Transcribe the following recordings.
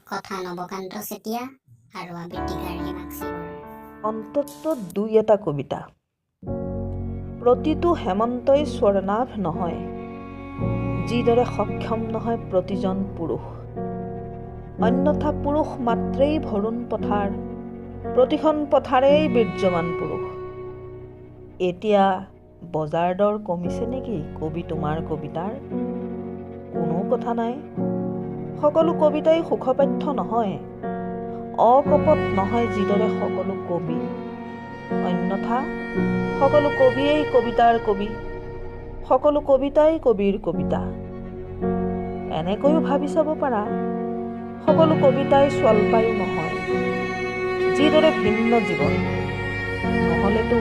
কথা নবকান্ত চেতিয়া আৰু আবৃত্তি গাৰ্গী মাক্সি বৰা। অন্তত দুই এটা কবিতা। প্ৰতিটো হেমন্তই স্বৰ্ণাভ নহয়, যিদৰে সক্ষম নহয় প্ৰতিজন পুৰুষ। অন্যথা পুৰুষ মাত্ৰেই ভৰুণ পথাৰ, প্ৰতিখন পথাৰেই বীৰ্যমান পুৰুষ। এতিয়া বজাৰ দৰ কমিছে নেকি কবি তোমাৰ কবিতাৰ? কোনো কথা নাই, সকলো কবিতাই সুখপাঠ্য নহয়, অকপট নহয় যিদৰে সকলো কবি। অন্যথা সকলো কবিয়েই কবিতাৰ কবি, সকলো কবিতাই কবিৰ কবিতা। এনেকৈও ভাবি চাব পাৰা, সকলো কবিতাই স্বল্পায়ু নহয়, যিদৰে ভিন্ন জীৱন। নহ'লেতো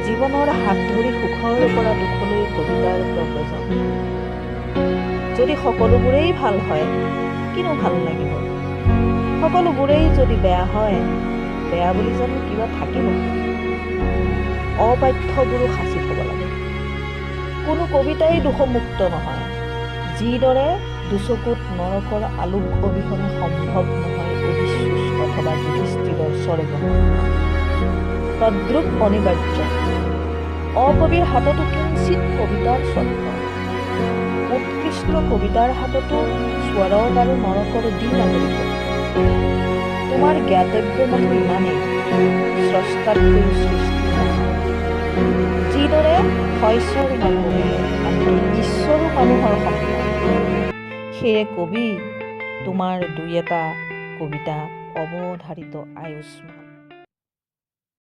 জীৱনৰ হাত ধৰি সুখৰ পৰা দুখলৈ কবিতাৰ প্ৰয়োজন। যদি সকলোবোৰেই ভাল হয়, কিনো ভাল লাগিব? সকলোবোৰেই যদি বেয়া হয়, বেয়া বুলি জানো কিবা থাকিব? অবাধ্যবোৰো সাঁচি থ'ব লাগে। কোনো কবিতাই দোষমুক্ত নহয়, যিদৰে দুচকুত নৰকৰ আলোক অবিহনে সম্ভৱ নহয় অধিশুচ অথবা যুধিষ্ঠিৰৰ স্বৰ্গমন। তদ্ৰূপ অনিবাৰ্য। অকবিৰ হাততো কিঞ্চিত কবিতাৰ স্বত্ব, উৎকৃষ্ট কবিতাৰ হাততো স্বৰ্গ আৰু নৰকৰ দিন আদৰিত। তোমাৰ জ্ঞাতব্য মাথো ইমানেই, স্ৰষ্টাতকৈও সৃষ্টি নহয়। যিদৰে শস্যৰ মানুহে আনকি ঈশ্বৰো মানুহৰ সন্তান। সেয়ে কবি, তোমাৰ দুই এটা কবিতা অৱধাৰিত আয়ুষ্মান।